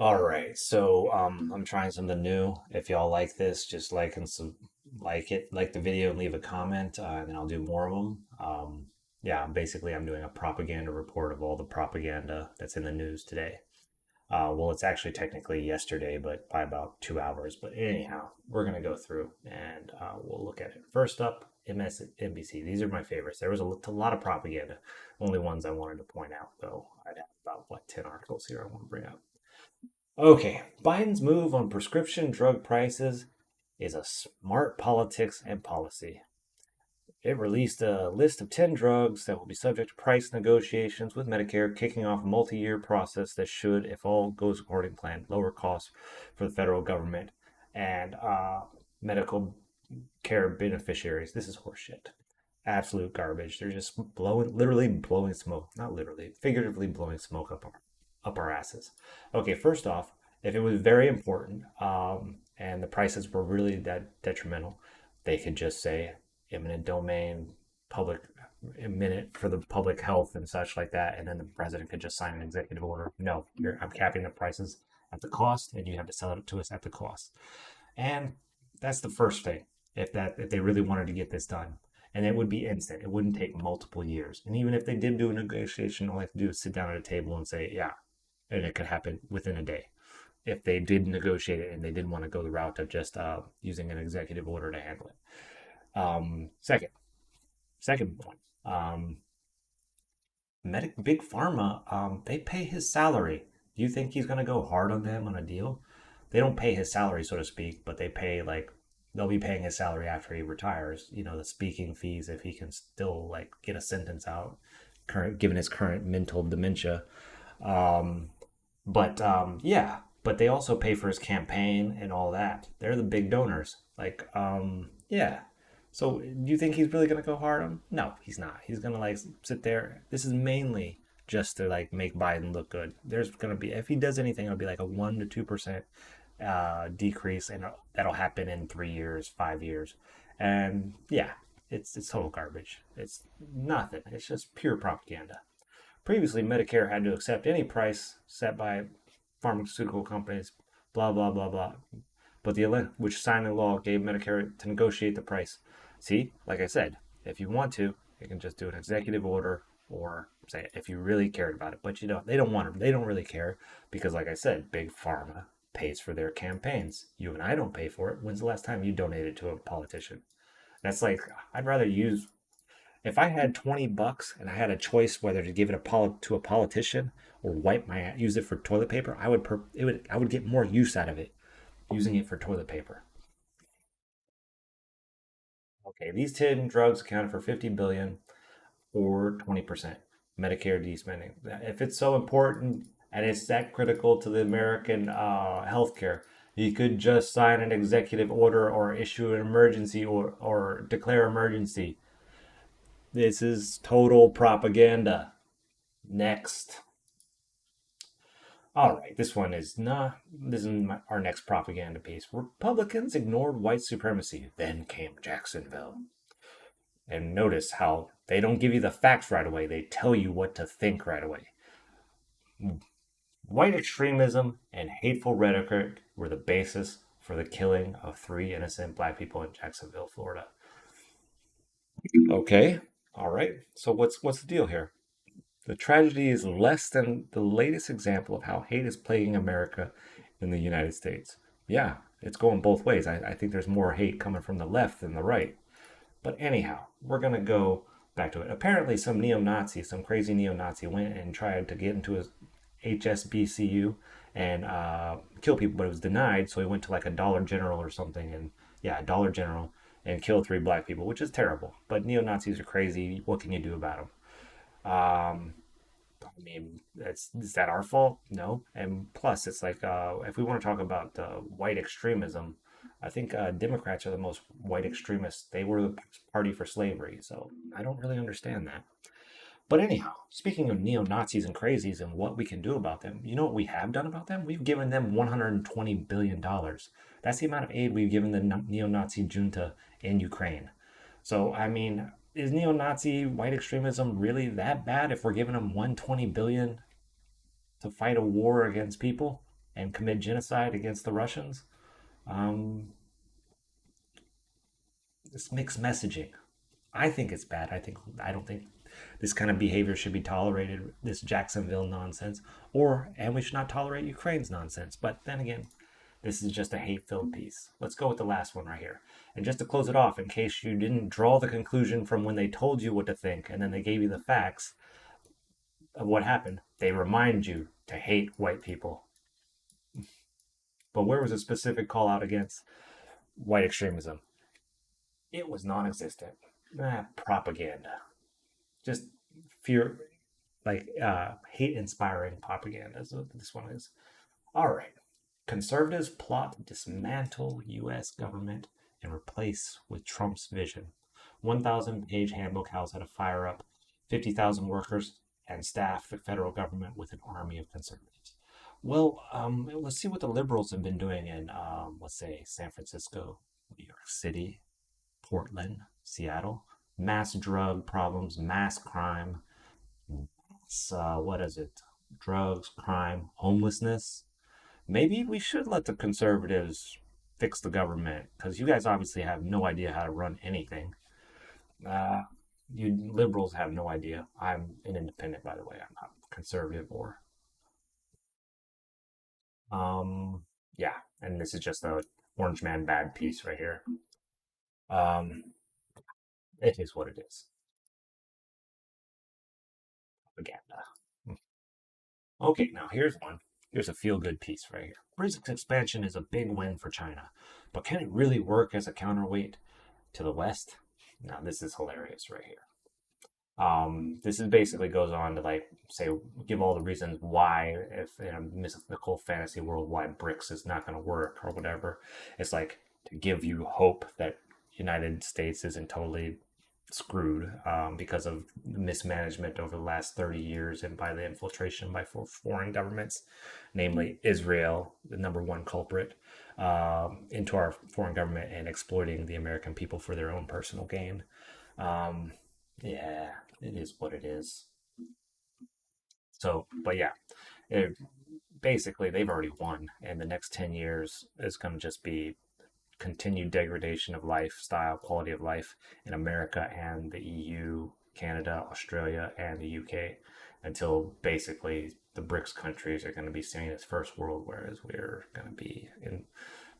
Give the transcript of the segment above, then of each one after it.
All right, so I'm trying something new. If y'all like this, just like the video and leave a comment, and then I'll do more of them. Yeah, basically, I'm doing a propaganda report of all the propaganda that's in the news today. Well, it's actually technically yesterday, but by about 2 hours. But anyhow, we're gonna go through and we'll look at it. First up, MSNBC. These are my favorites. There was a lot of propaganda. Only ones I wanted to point out, though. I'd have about what 10 articles here I want to bring up. Okay, Biden's move on prescription drug prices is a smart politics and policy. It released a list of 10 drugs that will be subject to price negotiations with Medicare, kicking off a multi year process that should, if all goes according to plan, lower costs for the federal government and medical care beneficiaries. This is horseshit. Absolute garbage. They're just literally blowing smoke. Not literally, figuratively blowing smoke up our asses. Okay, first off, if it was very important and the prices were really that detrimental, they could just say eminent domain, public minute for the public health and such like that, and then the president could just sign an executive order. No, I'm capping the prices at the cost, and you have to sell it to us at the cost. And that's the first thing. If they really wanted to get this done, and it would be instant. It wouldn't take multiple years. And even if they did do a negotiation, all they have to do is sit down at a table and say, yeah, and it could happen within a day if they did negotiate it and they didn't want to go the route of just using an executive order to handle it. Second point, Big Pharma, they pay his salary. Do you think he's going to go hard on them on a deal? They don't pay his salary, so to speak, but they pay like they'll be paying his salary after he retires. You know, the speaking fees if he can still like get a sentence out, given his current mental dementia. Um, but yeah, but they also pay for his campaign and all that. They're the big donors. Yeah. So do you think he's really gonna go hard on him? No, he's not. He's gonna like sit there. This is mainly just to like make Biden look good. There's gonna be if he does anything, it'll be like a 1 to 2% decrease, and that'll happen in 3 years, 5 years, and yeah, it's total garbage. It's nothing. It's just pure propaganda. Previously, Medicare had to accept any price set by pharmaceutical companies, blah, blah, blah, blah. But which signed the law gave Medicare to negotiate the price. See, like I said, if you want to, you can just do an executive order or say if you really cared about it. But you don't. They don't want to. They don't really care because, like I said, big pharma pays for their campaigns. You and I don't pay for it. When's the last time you donated to a politician? That's like I'd rather use if I had $20 and I had a choice whether to give it to a politician or use it for toilet paper, I would get more use out of it using it for toilet paper. Okay, these 10 drugs account for 50 billion or 20% Medicare spending. If it's so important and it's that critical to the American healthcare, you could just sign an executive order or issue an emergency or declare emergency. This is total propaganda. Next. All right, this one is not. This is our next propaganda piece. Republicans ignored white supremacy. Then came Jacksonville. And notice how they don't give you the facts right away. They tell you what to think right away. White extremism and hateful rhetoric were the basis for the killing of 3 innocent black people in Jacksonville, Florida. Okay, all right. So what's the deal here? The tragedy is less than the latest example of how hate is plaguing America in the United States. Yeah, it's going both ways. I think there's more hate coming from the left than the right. But anyhow, we're going to go back to it. Apparently, some crazy neo Nazi, went and tried to get into a HSBCU and kill people, but it was denied. So he went to like a Dollar General or something, and yeah, Dollar General, and killed 3 black people, which is terrible. But neo Nazis are crazy. What can you do about them? Um, I mean, is that our fault? No. And plus, it's like if we want to talk about white extremism, I think Democrats are the most white extremists. They were the party for slavery, so I don't really understand that. But anyhow, speaking of neo Nazis and crazies and what we can do about them, you know what we have done about them? We've given them $120 billion. That's the amount of aid we've given the neo Nazi junta in Ukraine. So, I mean, is neo Nazi white extremism really that bad if we're giving them 120 billion to fight a war against people? and commit genocide against the Russians. Um, it's mixed messaging. I think it's bad. I don't think this kind of behavior should be tolerated. This Jacksonville nonsense, and we should not tolerate Ukraine's nonsense. But then again, this is just a hate-filled piece. Let's go with the last one right here. And just to close it off, in case you didn't draw the conclusion from when they told you what to think and then they gave you the facts of what happened, they remind you to hate white people. But where was a specific call out against white extremism? It was non-existent. Propaganda. Just fear, like hate inspiring propaganda is what this one is. All right. Conservatives plot to dismantle U.S. government and replace with Trump's vision. 1,000-page handbook house how to fire up 50,000 workers and staff the federal government with an army of conservatives. Well, let's see what the liberals have been doing in, let's say, San Francisco, New York City, Portland, Seattle. Mass drug problems, mass crime, what is it? Drugs, crime, homelessness. Maybe we should let the conservatives fix the government because you guys obviously have no idea how to run anything. Uh, you liberals have no idea. I'm an independent, by the way. I'm not conservative or um. Yeah, and this is just a orange man bad piece right here. Um, it is what it is. Propaganda. Okay, now here's one. Here's a feel good piece right here. BRICS expansion is a big win for China, but can it really work as a counterweight to the West? Now, this is hilarious right here. This is basically goes on to like say give all the reasons why if in a mythical fantasy world why BRICS is not going to work or whatever. It's like to give you hope that United States isn't totally screwed because of mismanagement over the last 30 years and by the infiltration by foreign governments, namely Israel, the number one culprit, into our foreign government and exploiting the American people for their own personal gain. Um, yeah, it is what it is. So, but yeah, it, basically they've already won, and the next 10 years is going to just be continued degradation of lifestyle, quality of life in America and the EU, Canada, Australia, and the UK until basically the BRICS countries are going to be seen as first world, whereas we're going to be in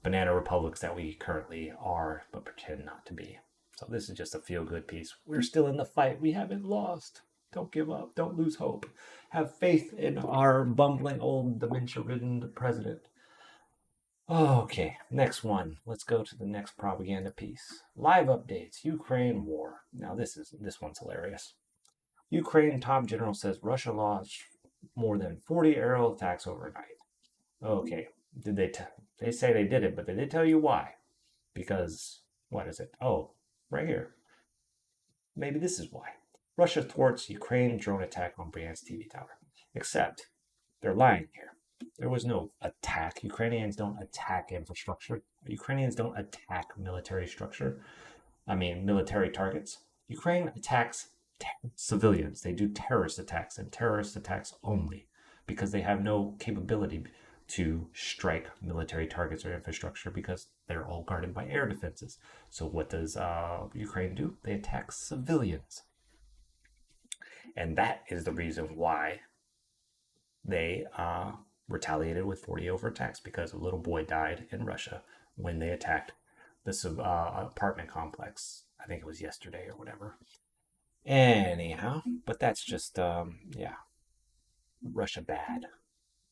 banana republics that we currently are but pretend not to be. So this is just a feel good piece. We're still in the fight. We haven't lost. Don't give up. Don't lose hope. Have faith in our bumbling old dementia ridden president. Okay, next one. Let's go to the next propaganda piece. Live updates. Ukraine war. Now this one's hilarious. Ukraine top general says Russia launched more than 40 aerial attacks overnight. Okay, did they say they did it, but they did tell you why? Because what is it? Oh, right here. Maybe this is why. Russia thwarts Ukraine drone attack on Bryansk TV tower. Except they're lying here. There was no attack. Ukrainians don't attack infrastructure. Ukrainians don't attack military structure. I mean, military targets. Ukraine attacks civilians. They do terrorist attacks and terrorist attacks only because they have no capability to strike military targets or infrastructure because they're all guarded by air defenses. So, what does Ukraine do? They attack civilians. And that is the reason why they retaliated with 40 over attacks because a little boy died in Russia when they attacked this apartment complex. I think it was yesterday or whatever. Anyhow, but that's just yeah, Russia bad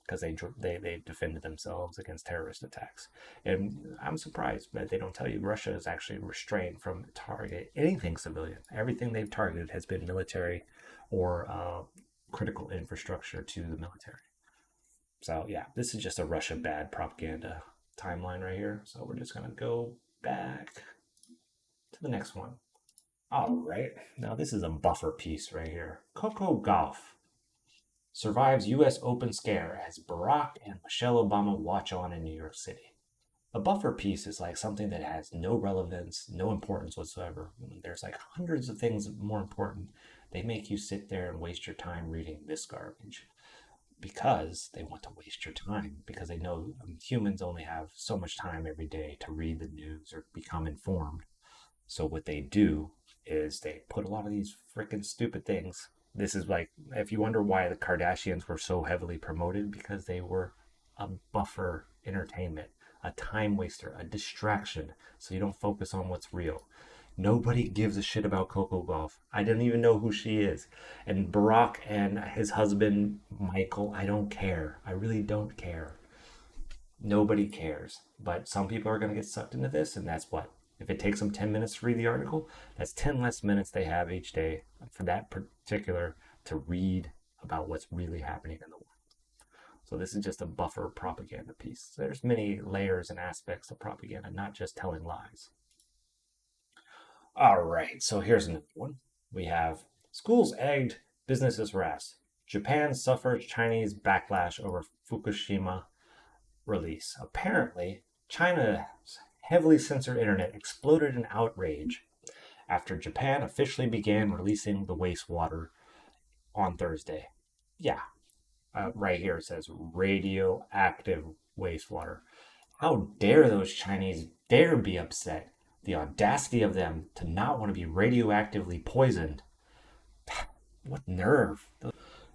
because they defended themselves against terrorist attacks. And I'm surprised that they don't tell you Russia is actually restrained from target anything civilian. Everything they've targeted has been military or critical infrastructure to the military. So yeah, this is just a Russia bad propaganda timeline right here. So we're just gonna go back to the next one. All right, now this is a buffer piece right here. Coco Gauff survives U.S. Open scare as Barack and Michelle Obama watch on in New York City. A buffer piece is like something that has no relevance, no importance whatsoever. There's like hundreds of things more important. They make you sit there and waste your time reading this garbage. because they want to waste your time because they know humans only have so much time every day to read the news or become informed. So what they do is they put a lot of these freaking stupid things. This is like, if you wonder why the Kardashians were so heavily promoted, because they were a buffer entertainment, a time waster, a distraction, so you don't focus on what's real. Nobody gives a shit about Coco Gauff. I didn't even know who she is. And Barack and his husband, Michael, I don't care. I really don't care. Nobody cares. But some people are going to get sucked into this, and that's what. If it takes them 10 minutes to read the article, that's 10 less minutes they have each day for that particular to read about what's really happening in the world. So this is just a buffer propaganda piece. There's many layers and aspects of propaganda, not just telling lies. All right, so here's another one. We have schools egged, businesses harassed. Japan suffers Chinese backlash over Fukushima release. Apparently, China's heavily censored internet exploded in outrage after Japan officially began releasing the wastewater on Thursday. Yeah, right here it says radioactive wastewater. How dare those Chinese dare be upset? The audacity of them to not want to be radioactively poisoned. What nerve.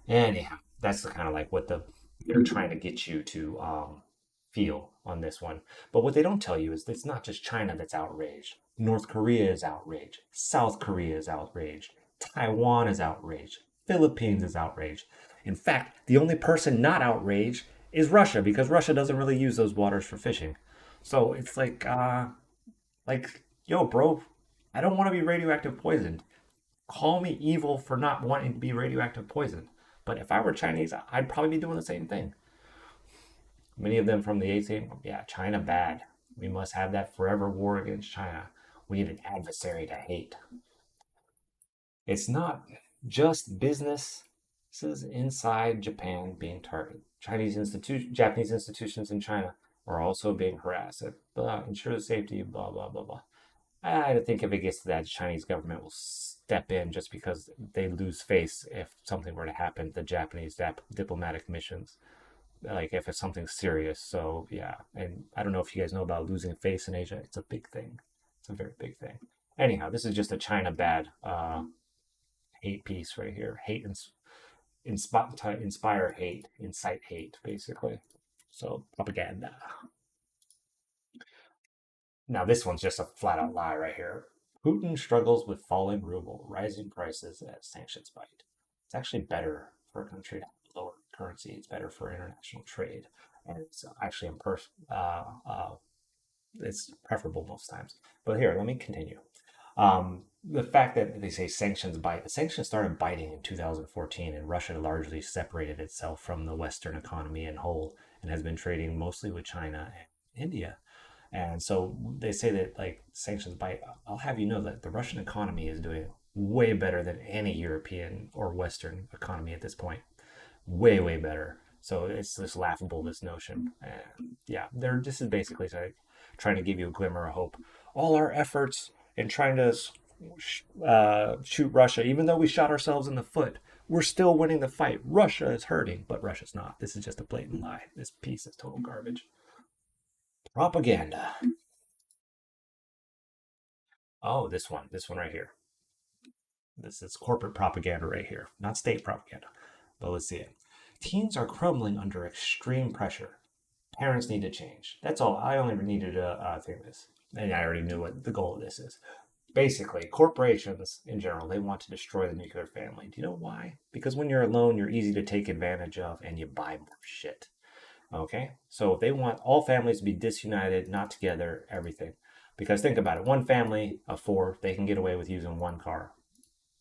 Anyhow, that's the kind of like what they're trying to get you to feel on this one. But what they don't tell you is it's not just China that's outraged. North Korea is outraged. South Korea is outraged. Taiwan is outraged. Philippines is outraged. In fact, the only person not outraged is Russia because Russia doesn't really use those waters for fishing. So it's like, yo, bro, I don't want to be radioactive poisoned. Call me evil for not wanting to be radioactive poisoned. But if I were Chinese, I'd probably be doing the same thing. Many of them from the 18th, yeah, China bad. We must have that forever war against China. We need an adversary to hate. It's not just businesses inside Japan being targeted. Japanese institutions in China are also being harassed. Ensure the safety, blah, blah, blah, blah. I think if it gets to that, the Chinese government will step in just because they lose face if something were to happen to the Japanese diplomatic missions. Like if it's something serious. So yeah, and I don't know if you guys know about losing face in Asia. It's a big thing. It's a very big thing. Anyhow, this is just a China bad hate piece right here. Inspire hate, incite hate, basically. So propaganda. Now, this one's just a flat out lie right here. Putin struggles with falling ruble, rising prices as sanctions bite. It's actually better for a country to have lower currency. It's better for international trade, and it's actually it's preferable most times. But here, let me continue. The fact that they say sanctions bite, the sanctions started biting in 2014, and Russia largely separated itself from the Western economy in whole and has been trading mostly with China and India. And so they say that like sanctions bite. I'll have you know that the Russian economy is doing way better than any European or Western economy at this point. Way, way better. So it's just laughable, this notion. And yeah, this is basically like trying to give you a glimmer of hope. All our efforts in trying to shoot Russia, even though we shot ourselves in the foot, we're still winning the fight. Russia is hurting, but Russia's not. This is just a blatant lie. This piece is total garbage. Propaganda. Oh, this one right here. This is corporate propaganda right here, not state propaganda. But let's see it. Teens are crumbling under extreme pressure. Parents need to change. That's all. I only needed to think this, and I already knew what the goal of this is. Basically, corporations in general, they want to destroy the nuclear family. Do you know why? Because when you're alone, you're easy to take advantage of, and you buy more shit. Okay? So they want all families to be disunited, not together, everything. Because think about it, one family of four, they can get away with using one car.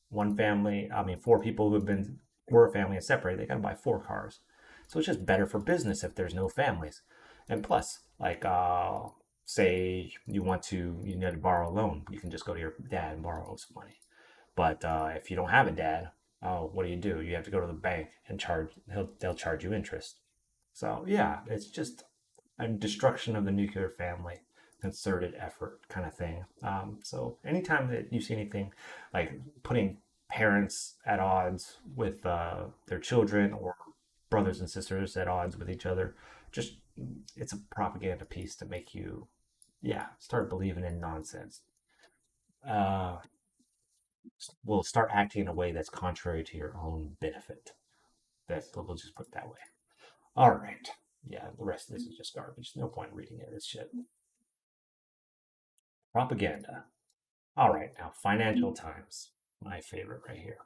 One family, I mean, four people who have been, were a family and separated, they got to buy four cars. So it's just better for business if there's no families. And plus, like, say you need to borrow a loan, you can just go to your dad and borrow some money. But if you don't have a dad, what do? You have to go to the bank and they'll charge you interest. So yeah, it's just a destruction of the nuclear family, concerted effort kind of thing. So anytime that you see anything like putting parents at odds with their children or brothers and sisters at odds with each other. Just it's a propaganda piece to make you, yeah, start believing in nonsense. Uh, will start acting in a way that's contrary to your own benefit. That's we'll just put it that way. All right. Yeah, the rest of this is just garbage. No point in reading it. It's shit. Propaganda. All right, now Financial Times, my favorite right here.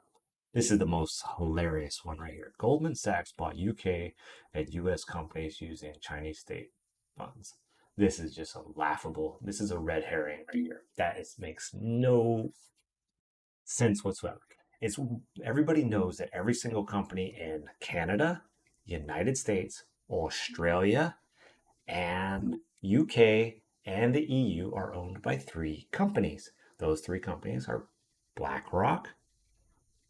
This is the most hilarious one right here. Goldman Sachs bought UK and US companies using Chinese state funds. This is just a laughable. This is a red herring right here. That is, makes no sense whatsoever. It's everybody knows that every single company in Canada, United States, Australia, and UK and the EU are owned by three companies. Those three companies are BlackRock,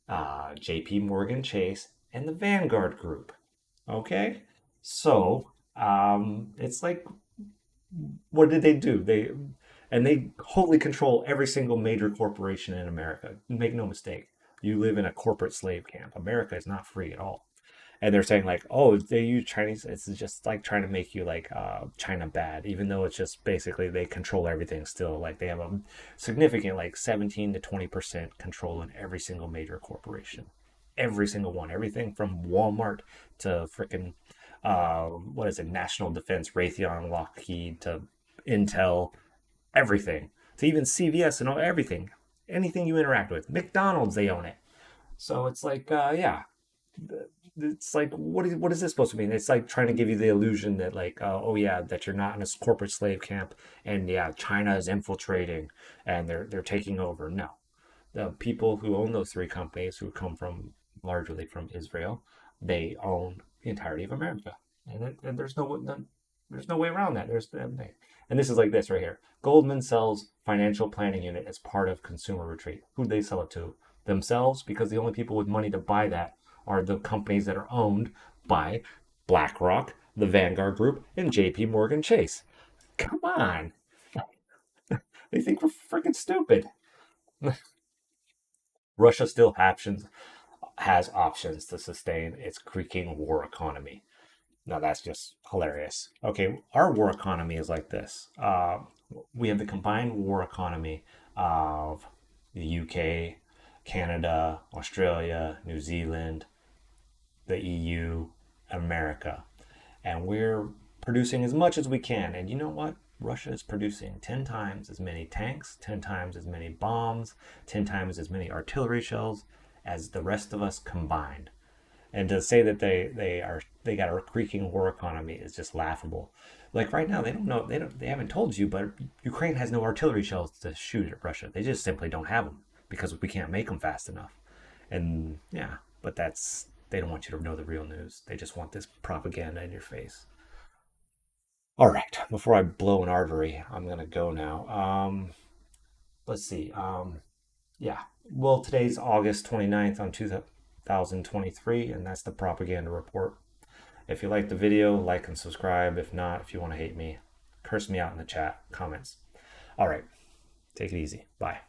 JP Morgan Chase, and the Vanguard Group. Okay? So, it's like, what did they do? They wholly control every single major corporation in America. Make no mistake. You live in a corporate slave camp. America is not free at all. And they're saying like, oh, they use Chinese. It's just like trying to make you like China bad, even though it's just basically they control everything still. Like they have a significant like 17 to 20% control in every single major corporation, every single one, everything from Walmart to freaking what is it, National Defense, Raytheon, Lockheed to Intel, everything to even CVS and all everything, anything you interact with, McDonald's, they own it. So it's like, yeah, it's like what is this supposed to mean? It's like trying to give you the illusion that like oh yeah, that you're not in a corporate slave camp, and yeah, China is infiltrating and they're taking over. No, the people who own those three companies, who come from largely from Israel, they own the entirety of America, and there's no way around that. And this is like this right here. Goldman sells financial planning unit as part of consumer retreat. Who do they sell it to? Themselves, because the only people with money to buy that are the companies that are owned by BlackRock, the Vanguard Group, and JP Morgan Chase. Come on. They think we're freaking stupid. Russia still has options to sustain its creaking war economy. Now that's just hilarious. Okay, our war economy is like this. We have the combined war economy of the UK, Canada, Australia, New Zealand, the EU, America. And we're producing as much as we can. And you know what? Russia is producing 10 times as many tanks, 10 times as many bombs, 10 times as many artillery shells as the rest of us combined. And to say that they got a creaking war economy is just laughable. Like right now, they don't know they haven't told you, but Ukraine has no artillery shells to shoot at Russia. They just simply don't have them because we can't make them fast enough. And yeah, but that's they don't want you to know the real news. They just want this propaganda in your face. All right, before I blow an artery, I'm gonna go now. Let's see. Yeah. Well, today's August 29th on 2023, and that's the propaganda report. If you like the video, like and subscribe. If not, if you want to hate me, curse me out in the chat, comments. All right. Take it easy. Bye.